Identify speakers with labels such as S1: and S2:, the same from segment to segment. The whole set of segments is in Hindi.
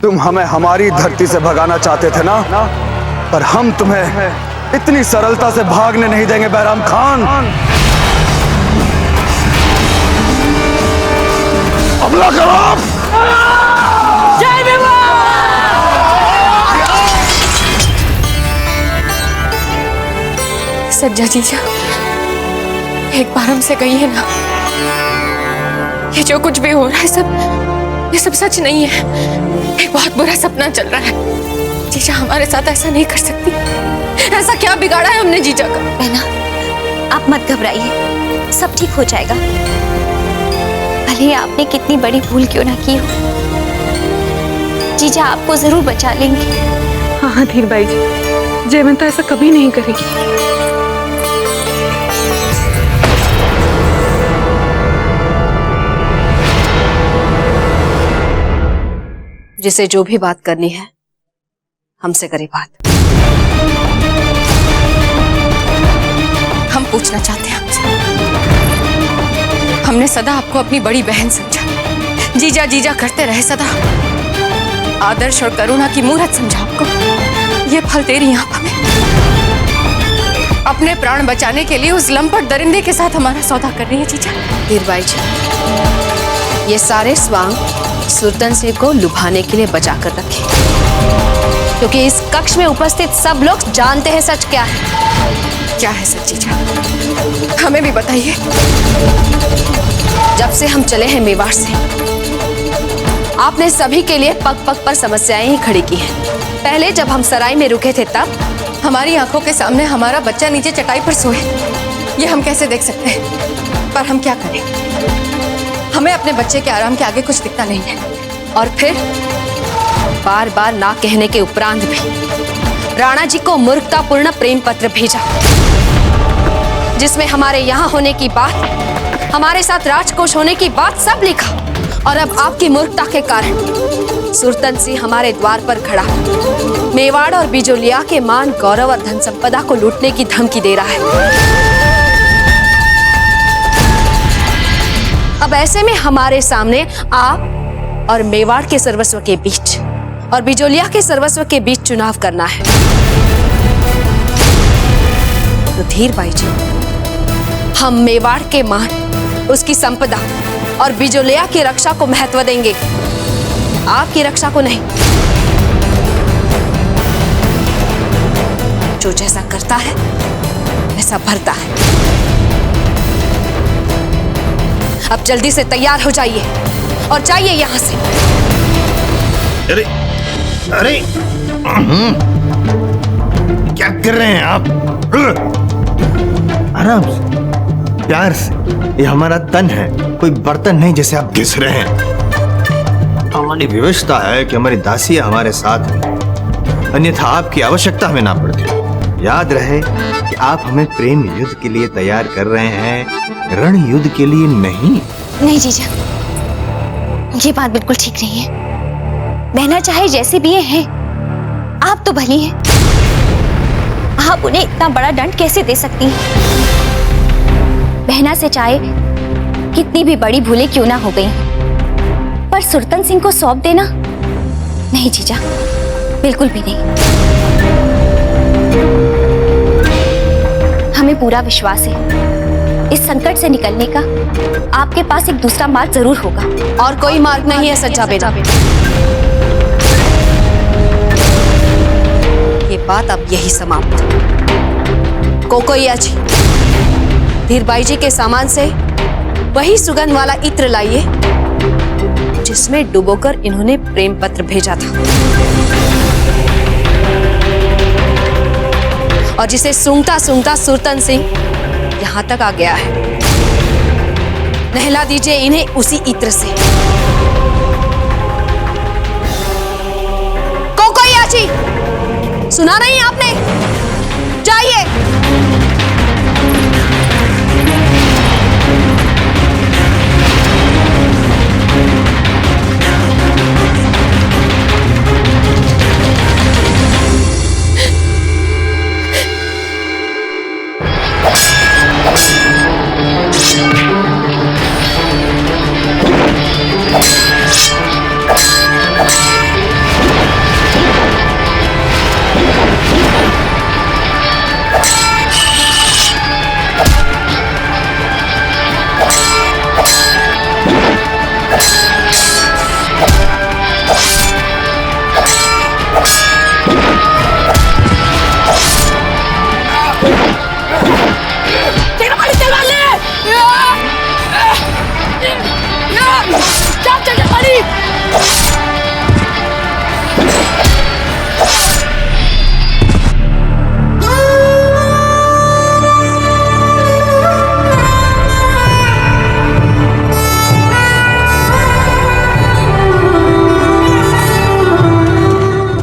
S1: तुम हमें हमारी धरती से भगाना चाहते थे ना, पर हम तुम्हें इतनी सरलता से भागने नहीं देंगे बैराम खान। हमला करो।
S2: जय भीमा।
S3: सज्जा जीजा, एक बार हमसे कहिए ना, ये जो कुछ भी हो रहा है ये सब सच नहीं है। एक बहुत बुरा सपना चल रहा है। जीजा हमारे साथ ऐसा नहीं कर सकती। ऐसा क्या बिगाड़ा है हमने जीजा का?
S4: बहना, आप मत घबराइए, सब ठीक हो जाएगा। भले आपने कितनी बड़ी भूल क्यों ना की हो, जीजा आपको जरूर बचा लेंगे।
S2: हाँ धीर बाई जी, जयवंता ऐसा कभी नहीं करेगी।
S3: जिसे जो भी बात करनी है हमसे करे बात। हम पूछना चाहते हैं आपसे, हमने सदा आपको अपनी बड़ी बहन समझा, जीजा जीजा करते रहे सदा, आदर्श और करुणा की मूरत समझा आपको। ये फल दे रही हैं आप हमें। अपने प्राण बचाने के लिए उस लंपट दरिंदे के साथ हमारा सौदा कर रही है जीजा। धीरबाई जी, ये सारे स्वांग सुरतन सिंह को लुभाने के लिए बचा कर रखे, क्योंकि इस कक्ष में उपस्थित सब लोग जानते हैं सच क्या है। क्या है सच जीजा, हमें भी बताइए। जब से हम चले हैं मेवाड़ से, आपने सभी के लिए पग पग पर समस्याएं ही खड़ी की हैं। पहले जब हम सराय में रुके थे तब हमारी आंखों के सामने हमारा बच्चा नीचे चटाई पर सोए, ये हम कैसे देख सकते हैं? पर हम क्या करें, हमें अपने बच्चे के आराम के आगे कुछ दिखता नहीं है। और फिर बार बार ना कहने के उपरांत भी राणा जी को मूर्खतापूर्ण प्रेम पत्र भेजा, जिसमें हमारे यहाँ होने की बात, हमारे साथ राजकोष होने की बात सब लिखा। और अब आपकी मूर्खता के कारण सुरतन सिंह हमारे द्वार पर खड़ा मेवाड़ और बिजोलिया के मान, गौरव और धन संपदा को लूटने की धमकी दे रहा है। अब ऐसे में हमारे सामने आप और मेवाड़ के सर्वस्व के बीच और बिजोलिया के सर्वस्व के बीच चुनाव करना है। तो धीरबाई जी, हम मेवाड़ के मान, उसकी संपदा और बिजोलिया की रक्षा को महत्व देंगे, आपकी रक्षा को नहीं। जो जैसा करता है वैसा भरता है। अब जल्दी से तैयार हो जाइए और जाइए यहां से।
S5: अरे अरे क्या कर रहे हैं आप? आराम से, प्यार से। ये हमारा तन है, कोई बर्तन नहीं जैसे आप घिस रहे हैं। हमारी व्यवस्था है कि हमारी दासियां हमारे साथ हैं, अन्यथा आपकी आवश्यकता हमें ना पड़ती। याद रहे कि आप हमें प्रेम युद्ध के लिए तैयार कर रहे हैं, रण युद्ध के लिए नहीं।
S4: नहीं जीजा, ये बात बिल्कुल ठीक नहीं है। बहना चाहे जैसे भी हैं, आप तो भली हैं। आप उन्हें इतना बड़ा दंड कैसे दे सकती हैं? बहना से चाहे कितनी भी बड़ी भूलें क्यों ना हो गई, पर सुरतन सिंह को सौंप देना, नहीं जीजा, बिल्कुल भी नहीं। हमें पूरा विश्वास है इस संकट से निकलने का आपके पास एक दूसरा मार्ग जरूर होगा।
S3: और कोई मार्ग नहीं है सज्जा बेटा। ये बात अब यही समाप्त। कोकोइया जी, धीरबाई जी के सामान से वही सुगंध वाला इत्र लाइए जिसमें डुबोकर इन्होंने प्रेम पत्र भेजा था, और जिसे सूंघता सूंघता सुरतन सिंह यहां तक आ गया है। नहला दीजिए इन्हें उसी इत्र से। कोकोइया जी, सुना नहीं आपने? जाइए।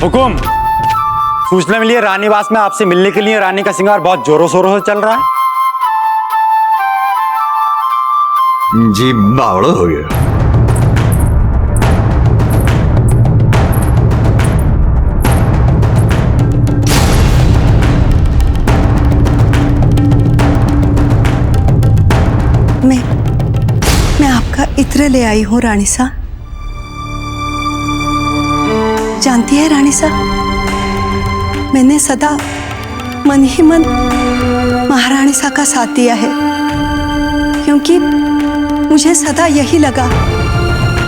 S6: हुकुम, सूचना मिली है रानीवास में आपसे मिलने के लिए रानी का श्रृंगार बहुत जोरों शोरों से चल रहा है।
S5: जी बावड़ा हो गया।
S7: मैं आपका इत्र ले आई हूँ रानी सा। जानती है रानी सा, मैंने सदा मन ही मन महारानी सा का साथ दिया है, क्योंकि मुझे सदा यही लगा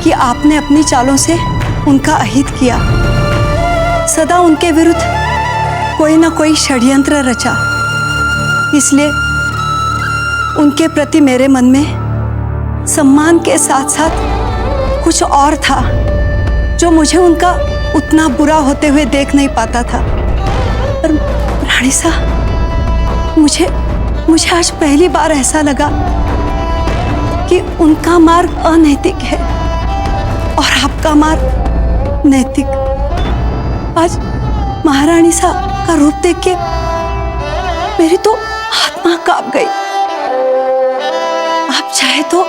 S7: कि आपने अपनी चालों से उनका अहित किया, सदा उनके विरुद्ध कोई ना कोई षड्यंत्र रचा। इसलिए उनके प्रति मेरे मन में सम्मान के साथ साथ कुछ और था, जो मुझे उनका उतना बुरा होते हुए देख नहीं पाता था। पर रानी सा, मुझे आज पहली बार ऐसा लगा कि उनका मार्ग अनैतिक है और आपका मार्ग नैतिक। आज महारानी सा का रूप देख के मेरी तो आत्मा कांप गई। आप चाहे तो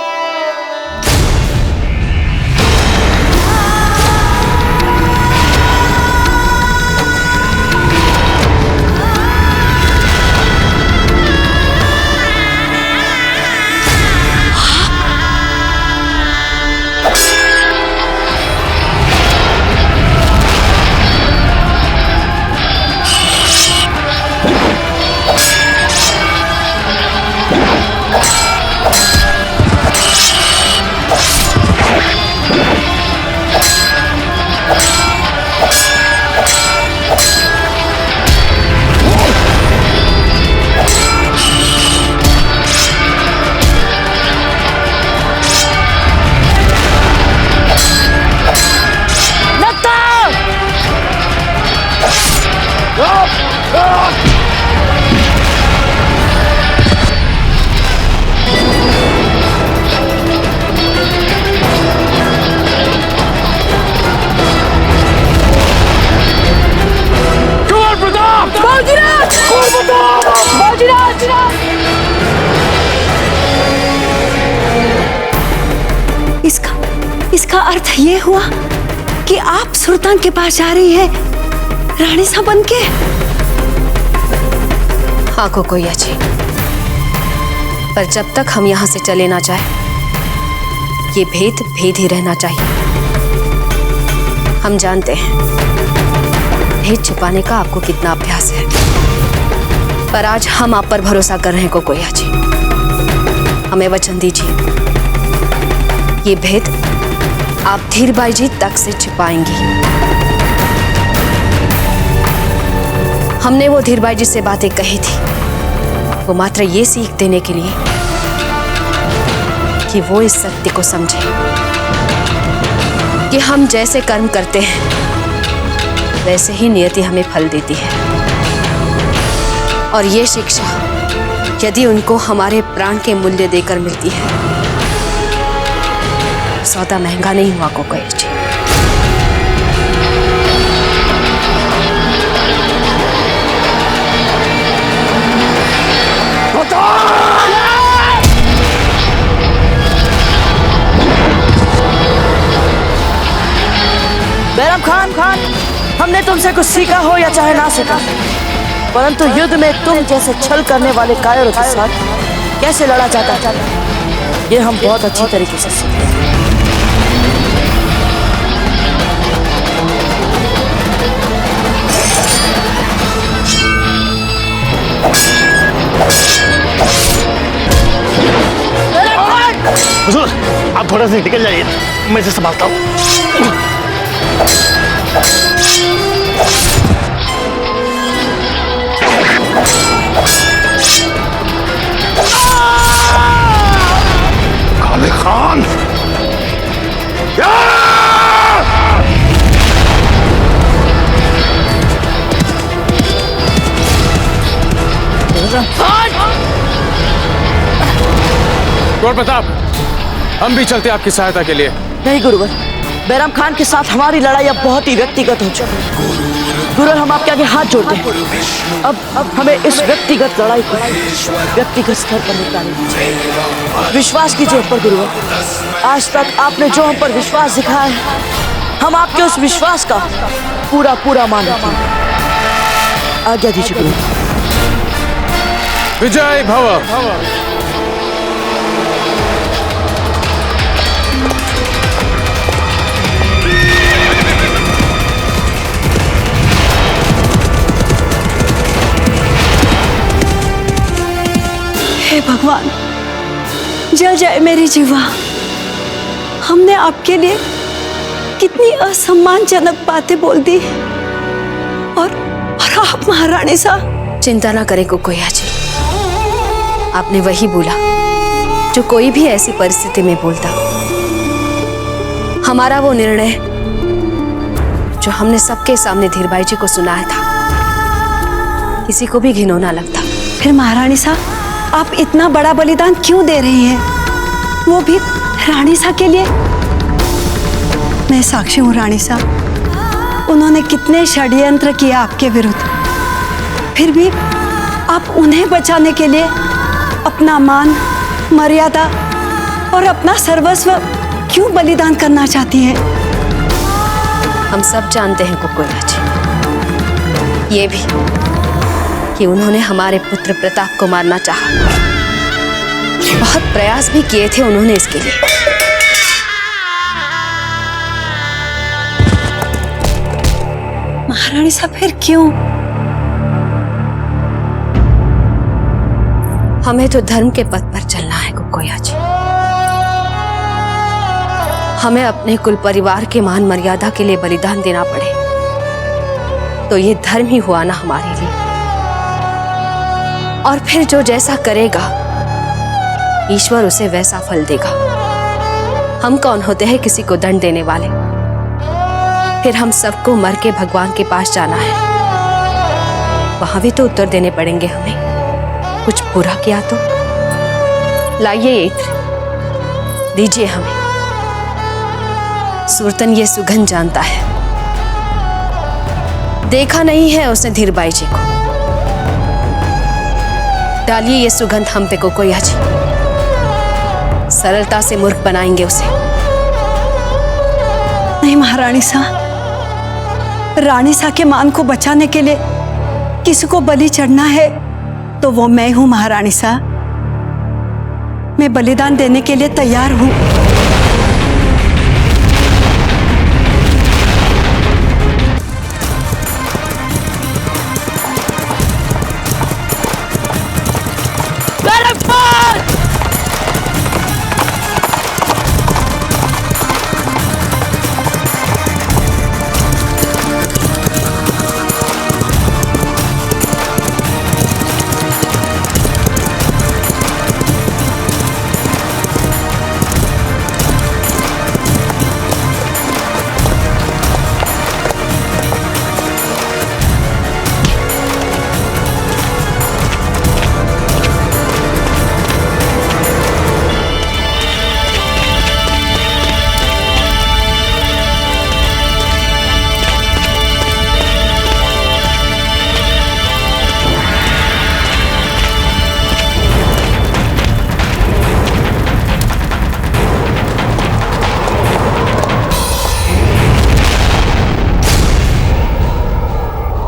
S7: इसका अर्थ ये हुआ कि आप सुल्तान के पास जा रही है रानी सा बन के।
S3: हाँ कोकोया जी, पर जब तक हम यहाँ से चले ना जाए, ये भेद भेद ही रहना चाहिए। हम जानते हैं भेद छिपाने का आपको कितना अभ्यास है, पर आज हम आप पर भरोसा कर रहे हैं कोकोया जी। हमें वचन दीजिए, ये भेद आप धीरबाई जी तक से छिपाएंगी। हमने वो धीरबाई जी से बातें कही थी, वो मात्र ये सीख देने के लिए कि वो इस सत्य को समझे कि हम जैसे कर्म करते हैं वैसे ही नियति हमें फल देती है। और ये शिक्षा यदि उनको हमारे प्राण के मूल्य देकर मिलती है, सौदा महंगा नहीं हुआ कोकोया जी।
S8: बैरम खान, हमने तुमसे कुछ सीखा हो या चाहे ना सीखा, परंतु युद्ध में तुम जैसे छल करने वाले कायरों के साथ कैसे लड़ा जाता है, ये हम बहुत अच्छी तरीके से सीखते हैं।
S9: हुजूर, आप थोड़ा सा निकल जाइए, मैं इसे संभालता हूँ। काले खान,
S10: गौर प्रताप, हम भी चलते आपकी सहायता के लिए।
S8: नहीं गुरुवर, बैरम खान के साथ हमारी लड़ाई अब बहुत ही व्यक्तिगत हो चुकी है। गुरु हम आपके आगे हाथ जोड़ते हैं। अब हमें इस व्यक्तिगत लड़ाई को व्यक्तिगत स्तर पर निपटाना। विश्वास कीजिए पर गुरु, आज तक आपने जो हम पर विश्वास दिखाया है, हम आपके उस विश्वास का पूरा पूरा मान रखते हैं। आज्ञा दीजिए गुरु।
S10: विजय भव।
S7: हे भगवान, जय जय मेरी जीवा। हमने आपके लिए कितनी असम्मानजनक बातें बोल दी और आप महारानी साहब।
S3: चिंता ना करें कुकोया जी, आपने वही बोला जो कोई भी ऐसी परिस्थिति में बोलता। हमारा वो निर्णय जो हमने सबके सामने धीरबाई जी को सुनाया था, किसी को भी घिनौना लगता।
S7: फिर महारानी साहब, आप इतना बड़ा बलिदान क्यों दे रही हैं, वो भी रानी साहब के लिए? मैं साक्षी हूँ रानी साहब, उन्होंने कितने षड्यंत्र किए आपके विरुद्ध, फिर भी आप उन्हें बचाने के लिए अपना मान, मर्यादा और अपना सर्वस्व क्यों बलिदान करना चाहती हैं?
S3: हम सब जानते हैं कुकोया जी, ये भी कि उन्होंने हमारे पुत्र प्रताप को मारना चाहा। बहुत प्रयास भी किए थे उन्होंने इसके लिए।
S7: महारानी साहब, फिर क्यों?
S3: हमें तो धर्म के पथ पर चलना है कुकोया जी। हमें अपने कुल परिवार के मान मर्यादा के लिए बलिदान देना पड़े तो ये धर्म ही हुआ ना हमारे लिए। और फिर जो जैसा करेगा ईश्वर उसे वैसा फल देगा। हम कौन होते हैं किसी को दंड देने वाले? फिर हम सबको मर के भगवान के पास जाना है, वहां भी तो उत्तर देने पड़ेंगे हमें। कुछ बुरा किया तो लाइए ये इत्र, दीजिए हमें। सुरतन ये सुगंध जानता है, देखा नहीं है उसने धीरबाई जी को। डालिए ये सुगंध हम पे कुकोया जी, सरलता से मूर्ख बनाएंगे उसे।
S7: नहीं महारानी साहब, रानी साहब के मान को बचाने के लिए किसी को बलि चढ़ना है तो वो मैं हूं महारानी साहब। मैं बलिदान देने के लिए तैयार हूं।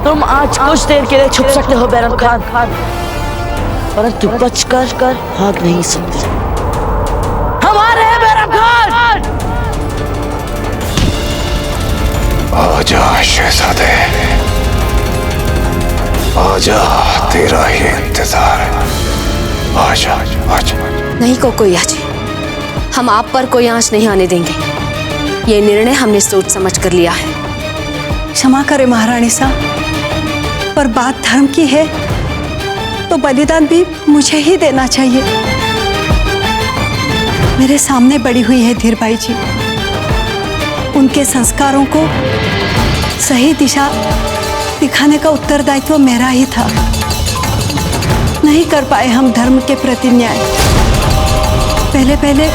S8: तुम आज कुछ देर के लिए छुप सकते हो बैरम खान, परंतु बचकर भाग नहीं सकते। हमारे हैं बैरम खान।
S11: आजा शहजादे, आजा, तेरा ही इंतजार है। आजा आजा।
S3: नहीं कुकोया जी, हम आप पर कोई आंच नहीं आने देंगे। ये निर्णय हमने सोच समझ कर लिया है।
S7: क्षमा करें महारानी साहब, पर बात धर्म की है तो बलिदान भी मुझे ही देना चाहिए। मेरे सामने बड़ी हुई है धीरबाई जी, उनके संस्कारों को सही दिशा दिखाने का उत्तरदायित्व मेरा ही था। नहीं कर पाए हम धर्म के प्रति न्याय। पहले पहले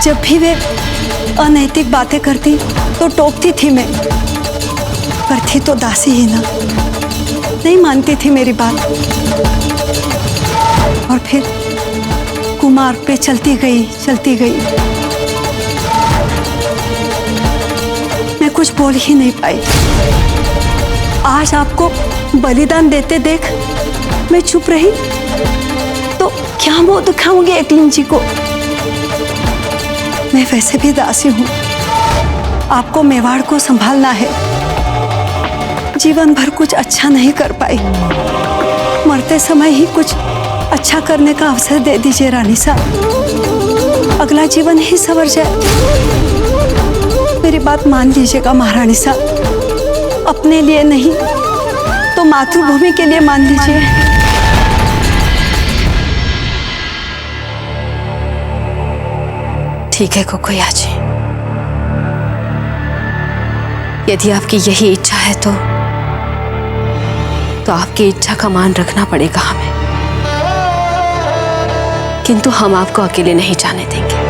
S7: जब भी वे अनैतिक बातें करती तो टोकती थी मैं, पर थी तो दासी ही ना, नहीं मानती थी मेरी बात। और फिर कुमार पे चलती गई। मैं कुछ बोल ही नहीं पाई। आज आपको बलिदान देते देख मैं चुप रही तो क्या मुंह दिखाऊंगी एकलिंग जी को। मैं वैसे भी दासी हूं, आपको मेवाड़ को संभालना है। जीवन भर कुछ अच्छा नहीं कर पाई, मरते समय ही कुछ अच्छा करने का अवसर दे दीजिए रानी साहब, अगला जीवन ही संवर जाए। मेरी बात मान लीजिएगा महारानी साहब, अपने लिए नहीं तो मातृभूमि के लिए मान लीजिए।
S3: ठीक है कोकोया जी, यदि आपकी यही इच्छा है तो आपकी इच्छा का मान रखना पड़ेगा हमें, किंतु हम आपको अकेले नहीं जाने देंगे।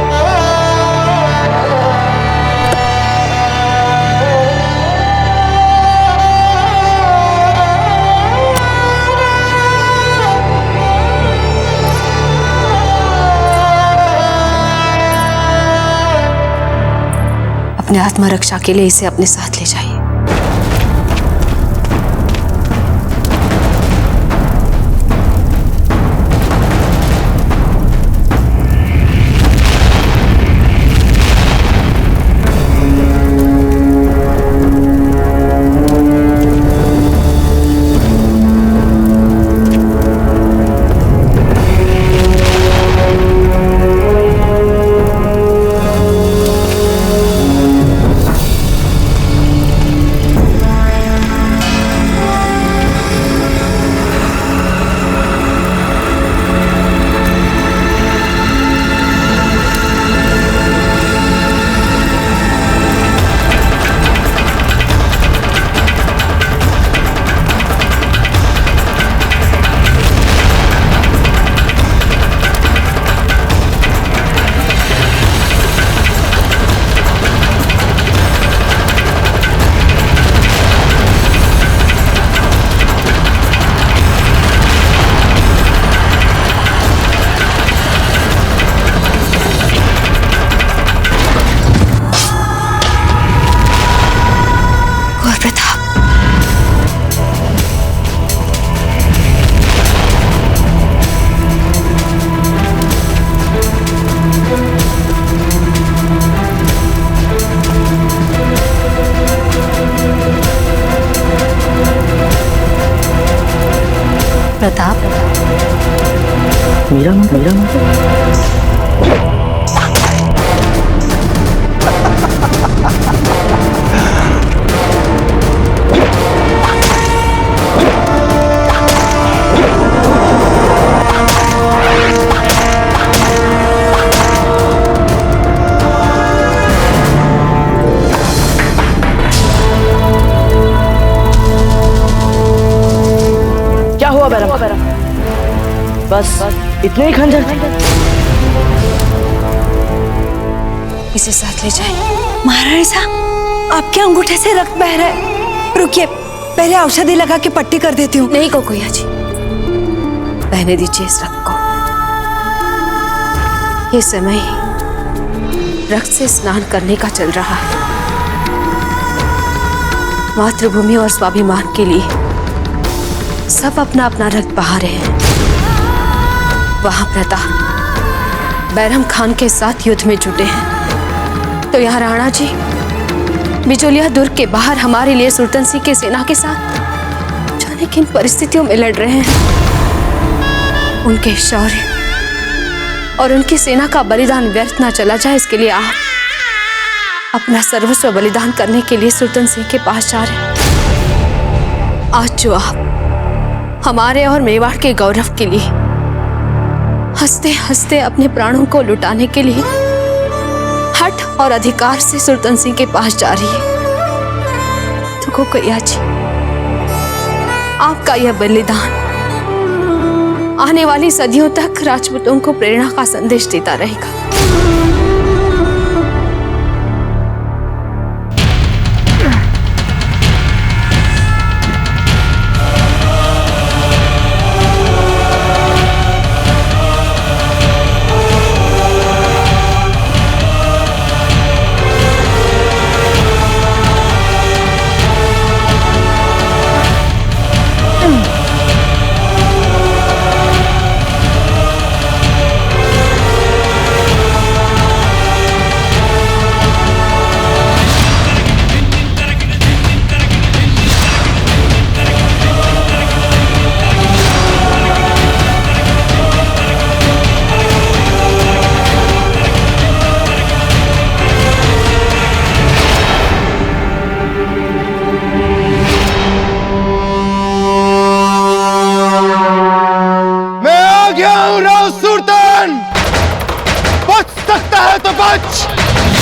S3: अपने आत्मरक्षा के लिए इसे अपने साथ ले जाइए।
S8: प्रताप, मीरा क्या हुआ बैरम? बस इतने ही खंजर थे?
S3: इसे साथ ले जाए।
S7: महारानी साहब, आपके अंगूठे से रक्त बह रहा है। रुकिए, पहले औषधि लगा के पट्टी कर देती हूँ।
S3: नहीं कोकोया जी, बहने दीजिए इस रक्त को। ये समय रक्त से स्नान करने का चल रहा है। मातृभूमि और स्वाभिमान के लिए सब अपना अपना रक्त बहा रहे हैं। वहां प्रताप बैरम खान के साथ युद्ध में जुटे हैं, तो यहाँ राणा जी बिचौलिया दुर्ग के बाहर हमारे लिए सुल्तान सिंह के सेना के साथ जाने किन परिस्थितियों में लड़ रहे हैं। उनके शौर्य और उनकी सेना का बलिदान व्यर्थ ना चला जाए, इसके लिए आप अपना सर्वस्व बलिदान करने के लिए सुल्तान सिंह के पास जा रहे हैं। आज जो आप हमारे और मेवाड़ के गौरव के लिए हंसते हंसते अपने प्राणों को लुटाने के लिए हठ और अधिकार से सुल्तान सिंह के पास जा रही है, तो कोकोया जी, आपका यह बलिदान आने वाली सदियों तक राजपूतों को प्रेरणा का संदेश देता रहेगा।
S9: सकता है तो बच।